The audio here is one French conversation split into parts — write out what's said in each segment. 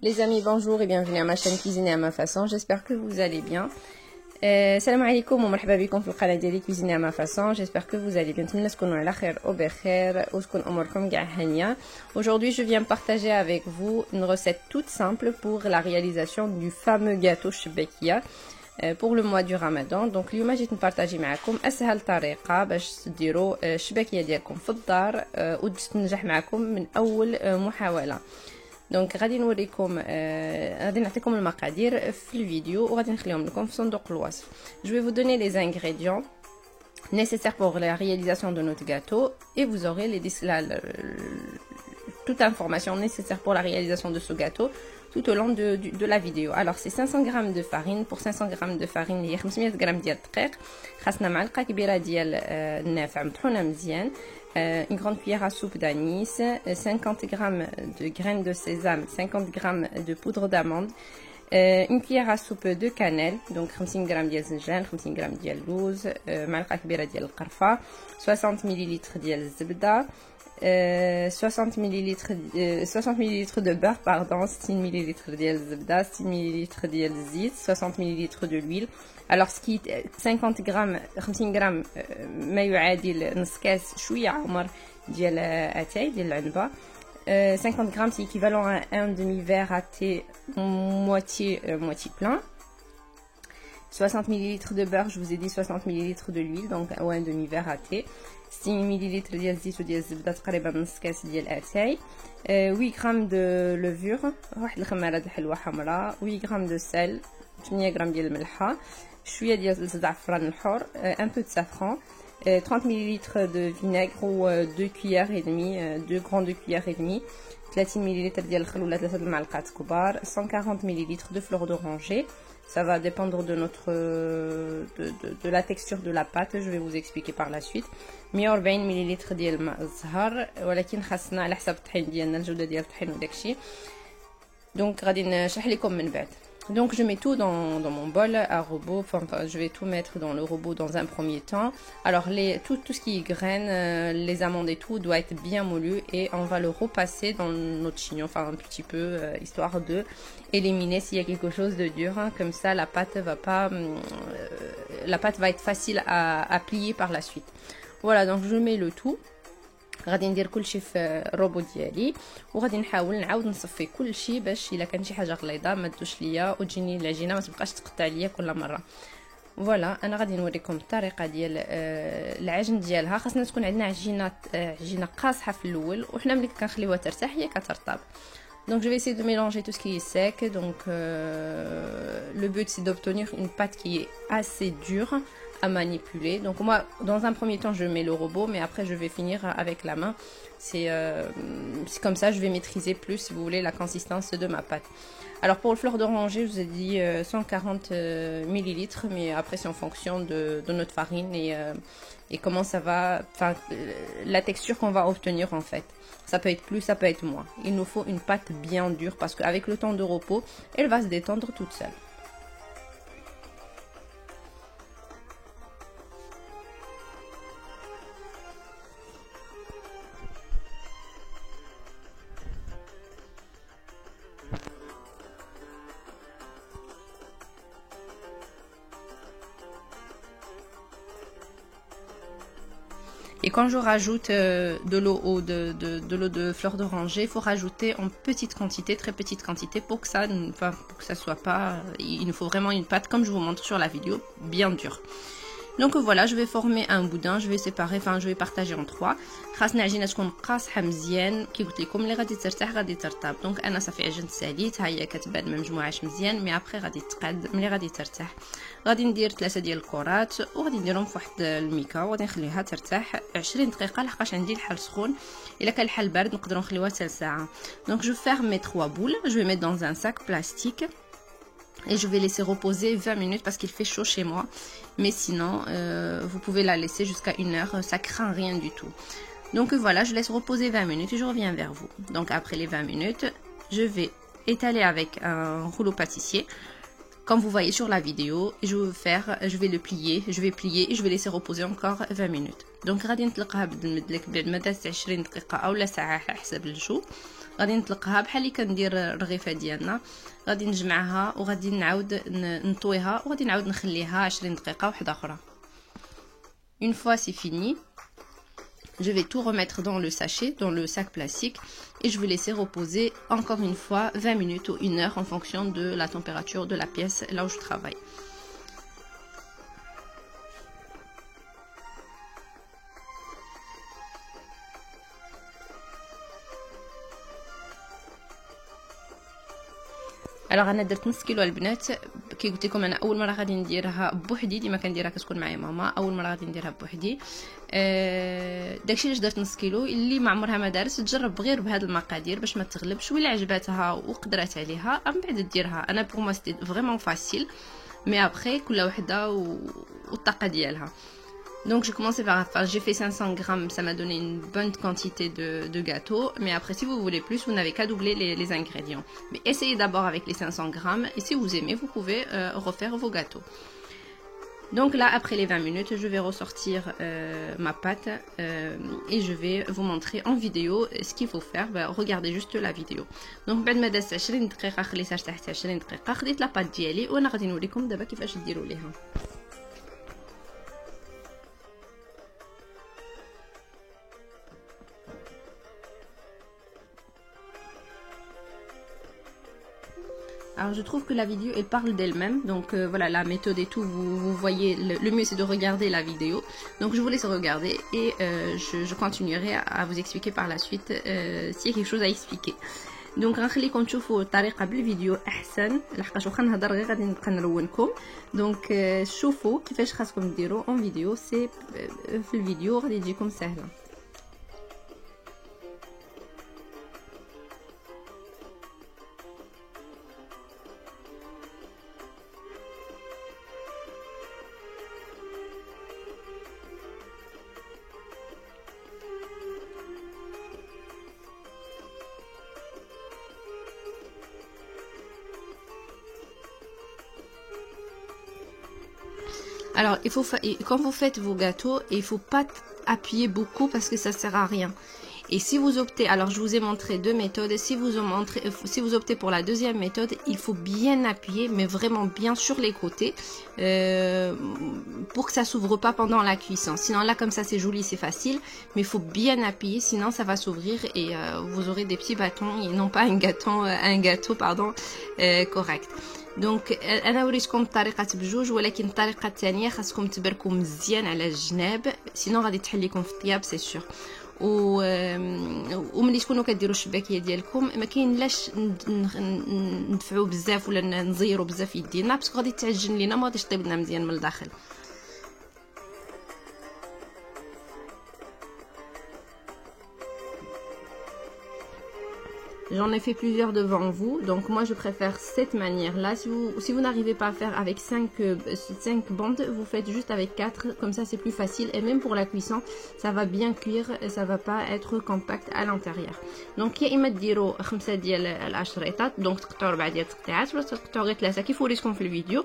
Les amis, bonjour et bienvenue à ma chaîne Cuisiner à ma façon. J'espère que vous allez bien. Salam alaikum wa marhaba bikum fil qana diyali Cuisiner à ma façon. J'espère que vous allez bien. نتمنى تكونوا على خير وبخير وتكون اموركم كاع هانيه. Aujourd'hui, je viens partager avec vous une recette toute simple pour la réalisation du fameux gâteau shbekia pour le mois du Ramadan. Donc اليوم جيت نبارطاجي معكم اسهل طريقه باش تديروا الشبكيه ديالكم في الدار وتنجح معكم من اول محاوله. دونك غادي نوريكم غادي نعطيكم المقادير في الفيديو وغادي نخليهم لكم في صندوق الوصف. Je vais vous donner les ingrédients nécessaires pour la réalisation de notre gâteau et vous aurez toute information nécessaire pour la réalisation de ce gâteau tout au long de la vidéo. Alors c'est 500 g de farine. Pour 500 g de farine اللي هي 500 g ديال الدقيق خاصنا معلقه كبيره ديال النافع مطحونه مزيان, une grande cuillère à soupe d'anis, 50 g de graines de sésame, 50 g de poudre d'amande, une cuillère à soupe de cannelle, donc 50 g ديال الزنجان, 50 g ديال اللوز, معلقه كبيره ديال القرفه, 60 ml ديال الزبده, 60 ml de beurre, pardon, 6 ml ديال الزبده, 6 ml ديال الزيت, 60 ml de l'huile. Alors ce qui 50 g 50 g ما يعادل نص كاس شويه عمر ديال اتاي ديال العنبه, 50 g c'est équivalent à un demi-verre à thé moitié plein, 60 ml de beurre, je vous ai dit 60 ml de l'huile, donc ou un demi-verre à thé, 6 ml ديال الزيت وديال الزبده تقريبا نص كاس ديال اتاي, 8 g de levure, واحد الخماره د الحلوه حمراء, 8 g de sel, 8 g ديال الملحه, شويه ديال الزعفران الحر, un peu de safran, 30 ml de vinaigre ou 2 cuillères et demie, 2 grandes cuillères et demie, 30 ml ديال الخل ولا 3 المعلقات كبار, 140 ml de fleur d'oranger. Ça va dépendre de de la texture de la pâte, je vais vous expliquer par la suite. 140 ml ديال الماء الزهر, ولكن خاصنا على حسب الطحين ديالنا الجوده ديال الطحين وداكشي. دونك غادي نشرح لكم من بعد. Donc je mets tout dans mon bol à robot, enfin je vais tout mettre dans le robot dans un premier temps. Alors tout ce qui est graines, les amandes et tout doit être bien moulu et on va le repasser dans notre chignon, enfin un petit peu, histoire de éliminer s'il y a quelque chose de dur, hein. Comme ça la pâte va être facile à plier par la suite. Voilà, donc je mets le tout. غادي ندير كلشي في الروبو ديالي وغادي نحاول نعاود نصفي كلشي باش الا كان شي حاجه غليظه ما تدوش ليا وتجيني العجينه ما تبقاش تقطع ليا كل مره. فوالا انا غادي نوريكم الطريقه ديال العجن ديالها. خاصنا تكون عندنا عجينه قاصحه في الاول وحنا ملي كنخليوها ترتاح هي كترطب. Donc je vais essayer de mélanger tout ce qui est sec. Donc le but c'est d'obtenir une pâte qui est assez dure à manipuler. Donc moi dans un premier temps je mets le robot, mais après je vais finir avec la main. C'est comme ça je vais maîtriser plus, si vous voulez, la consistance de ma pâte. Alors pour le fleur d'oranger, je vous ai dit 140 ml, mais après c'est en fonction de notre farine et comment ça va, enfin la texture qu'on va obtenir en fait. Ça peut être plus, ça peut être moins. Il nous faut une pâte bien dure parce qu'avec le temps de repos, elle va se détendre toute seule. Et quand je rajoute de l'eau ou de l'eau de fleur d'oranger, il faut rajouter en petite quantité, très petite quantité, pour que ça soit pas. Il nous faut vraiment une pâte, comme je vous montre sur la vidéo, bien dure. Donc voilà, je vais former un boudin, je vais séparer, enfin je vais partager en trois. خاصنا عجينه تكون قاصحه مزيان كي قلت لكم اللي غادي ترتاح غادي ترطب. دونك انا صافي عجنت ساليت, ها هي كتبان ما مجموعاش مزيان, مي ابري غادي تقاد ملي غادي ترتاح. غادي ندير 3 ديال الكرات وغادي نديرهم في واحد الميكا وغادي نخليها ترتاح 20 دقيقه لحقاش عندي الحل سخون. الا كان الحل بارد نقدروا نخليوها حتى ساعه. دونك جو ferme mes 3 boules, je vais mettre dans un sac plastique et je vais laisser reposer 20 minutes parce qu'il fait chaud chez moi, mais sinon vous pouvez la laisser jusqu'à 1 heure, ça craint rien du tout. Donc voilà, je laisse reposer 20 minutes et je reviens vers vous. Donc après les 20 minutes, je vais étaler avec un rouleau pâtissier comme vous voyez sur la vidéo. Je vais le plier, je vais plier et je vais laisser reposer encore 20 minutes. Donc غادي نطلقها بالمدلك بعد ما دازت 20 دقيقه اولا ساعه حسب الجو. غادي نطلقها بحال اللي كندير الرغيفه ديالنا. غادي نجمعها وغادي نعاود نطويها وغادي نعاود نخليها 20 دقيقه وحده اخرى. Une fois c'est fini, je vais tout remettre dans le sachet, dans le sac plastique, et je vais laisser reposer encore une fois 20 minutes ou 1 heure en fonction de la température de la pièce là où je travaille. الوغ انا درت نص كيلو البنات. كي قلت لكم انا اول مره غادي نديرها بوحدي، ديما كنديرها كتكون معايا ماما، اول مره غادي نديرها بوحدي. داكشي علاش درت نص كيلو. اللي ما عمرها ما دارت تجرب غير بهاد المقادير باش ما تغلبش، ولا عجباتها وقدرات عليها من بعد ديرها. انا بور موا سيتي فريمون فاسيل، مي ابري كل وحده والطاقه ديالها. Donc j'ai commencé par faire, j'ai fait 500 grammes, ça m'a donné une bonne quantité de gâteau. Mais après, si vous voulez plus, vous n'avez qu'à doubler les ingrédients. Mais essayez d'abord avec les 500 grammes, et si vous aimez, vous pouvez refaire vos gâteaux. Donc là, après les 20 minutes, je vais ressortir ma pâte et je vais vous montrer en vidéo ce qu'il faut faire. Regardez juste la vidéo. Donc بعد ما دازت 20 دقيقة خليتها تحت 20 دقيقة، خديت لا بات ديالي وانا غادي نوريكم دابا كيفاش ديروا ليها. Alors je trouve que la vidéo elle parle d'elle-même, donc voilà la méthode et tout, vous voyez, le mieux c'est de regarder la vidéo. Donc je vous laisse regarder et je continuerai à vous expliquer par la suite s'il y a quelque chose à expliquer. Donc غنخليكم تشوفوا الطريقه بالفيديو احسن، لحقاش واخا نهضر غير غادي نبقى نرونكم. دونك شوفوا كيفاش خاصكم ديروا اون فيديو، سي في الفيديو غادي تجيكم سهله. Alors, quand vous faites vos gâteaux, il faut pas appuyer beaucoup parce que ça sert à rien. Et si vous optez, alors je vous ai montré deux méthodes, si vous optez pour la deuxième méthode, il faut bien appuyer, mais vraiment bien sur les côtés, pour que ça s'ouvre pas pendant la cuisson. Sinon là, comme ça c'est joli, c'est facile, mais il faut bien appuyer, sinon ça va s'ouvrir et vous aurez des petits bâtons et non pas un gâteau correct. دونك انا وريتكم الطريقه بجوج، ولكن الطريقه الثانيه خاصكم تبركوا مزيان على الجناب، سينو غادي تحليكم في الطياب سي سور. وملي تكونوا كديروا الشباكيه ديالكم ما كاينلاش ندفعوا بزاف ولا نزيروا بزاف يدينا، باسكو غادي تعجن لينا، ما غاديش طيب لنا مزيان من الداخل. J'en ai fait plusieurs devant vous, donc moi je préfère cette manière-là. Si vous n'arrivez pas à faire avec 5 bandes, vous faites juste avec 4, comme ça c'est plus facile. Et même pour la cuisson, ça va bien cuire et ça va pas être compact à l'intérieur. Donc يا إما ديروا 5 ديال العشريطات، دونك تقطعوا 4 ديال التقطيعات، ولا تقطعوا غير 3 كيف وريتكم في الفيديو،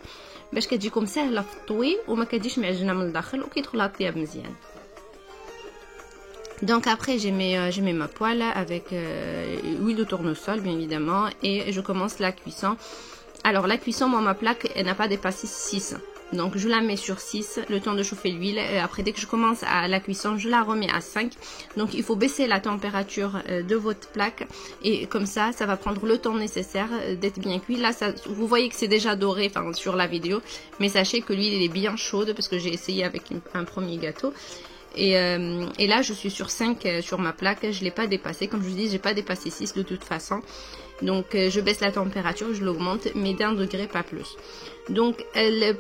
باش كتجيكم سهله في الطوي وما كتجيش معجنه من الداخل وكيدخلها الطياب مزيان. Donc après j'ai mis ma poêle avec huile de tournesol bien évidemment et je commence la cuisson. Alors la cuisson, moi ma plaque elle n'a pas dépassé 6, donc je la mets sur 6 le temps de chauffer l'huile, et après dès que je commence à la cuisson je la remets à 5. Donc il faut baisser la température de votre plaque et comme ça va prendre le temps nécessaire d'être bien cuit. Là ça, vous voyez que c'est déjà doré sur la vidéo, mais sachez que l'huile est bien chaude parce que j'ai essayé avec un premier gâteau. Et là je suis sur 5 sur ma plaque, je l'ai pas dépassé, comme je vous dis j'ai pas dépassé 6 de toute façon. Donc je baisse la température, je l'augmente mais d'1 degré pas plus. Donc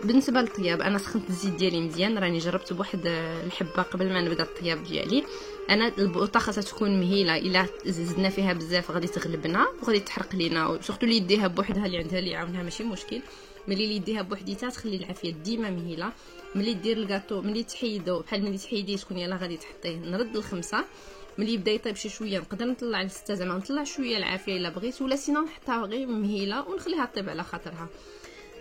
بالنسبه للطياب انا سخنت الزيت ديالي مزيان، راني جربت بواحد الحبه قبل ما نبدا الطياب ديالي. انا البوطه خاصها تكون مهيله، الا زدنا فيها بزاف غادي تغلبنا وغادي تحرق لينا، سورتو اللي يديها بوحدها اللي عندها اللي يعاونها ماشي مشكل، ملي اللي يديها بوحديتها تخلي العافيه ديما مهيله. ملي دير الكاطو ملي تحيدو بحال ملي تحيديه شكون يلاه غادي تحطيه نرد ل5، ملي يبدا يطيب شي شويه نقدر نطلع ل6 زعما نطلع شويه العافيه الا بغيت، ولا سينو نحطها غير مهيله ونخليها طيب على خاطرها.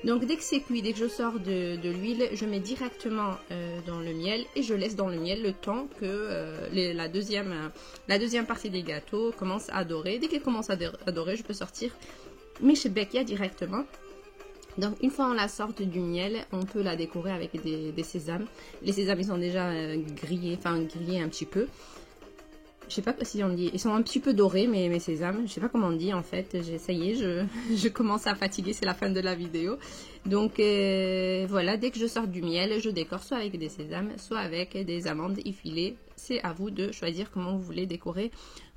Donc dès que c'est cuit, dès que je sors de l'huile, je mets directement dans le miel et je laisse dans le miel le temps que la deuxième partie des gâteaux commence à dorer. Dès qu'elle commence à dorer, je peux sortir mes shebekia directement. Donc une fois on la sort du miel, on peut la décorer avec des sésames. Les sésames ils sont déjà grillés un petit peu. Je sais pas si on dit, ils sont un petit peu dorés mes sésames, je sais pas comment on dit en fait, ça y est, je commence à fatiguer, c'est la fin de la vidéo. Donc voilà, dès que je sors du miel, je décore soit avec des sésames, soit avec des amandes effilées. C'est à vous de choisir comment vous voulez décorer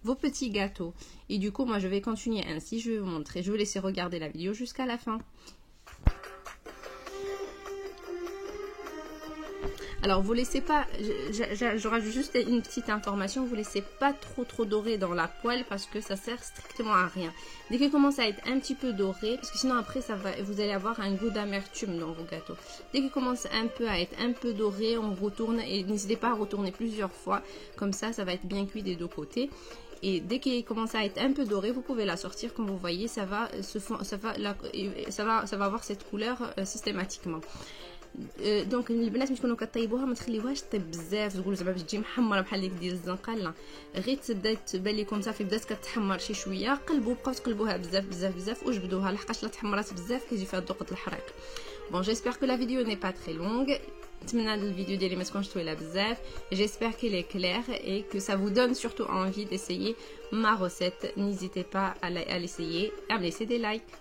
vos petits gâteaux. Et du coup, moi je vais continuer ainsi, je vais vous montrer, je vais vous laisser regarder la vidéo jusqu'à la fin. Alors vous laissez pas, j'aurais juste une petite information, vous laissez pas trop doré dans la poêle parce que ça sert strictement à rien. Dès qu'il commence à être un petit peu doré, parce que sinon après vous allez avoir un goût d'amertume dans vos gâteaux. Dès qu'il commence un peu à être un peu doré, on retourne et n'hésitez pas à retourner plusieurs fois, comme ça va être bien cuit des deux côtés. Et dès qu'il commence à être un peu doré, vous pouvez la sortir. Comme vous voyez, ça va avoir cette couleur systématiquement. دونك البنات ملي تكونوا كطيبوها ما تخليوهاش طيب بزاف تقولوا زعما باش تجي محمره بحال ديك ديال الزنقه، لا غير تبدا تبان لكم صافي بدات كتحمر شي شويه، بقاو تقلبوها بزاف وجبدوها، لحقاش لا تحمرات بزاف كيجي فيها ذوق الحريق. Bon, j'espère que la vidéo n'est pas très longue. نتمنى الفيديو ديالي ما تكونش طويله بزاف. J'espère qu'elle est claire et que ça vous donne surtout envie d'essayer ma recette. N'hésitez pas à l'essayer et à me laisser des likes.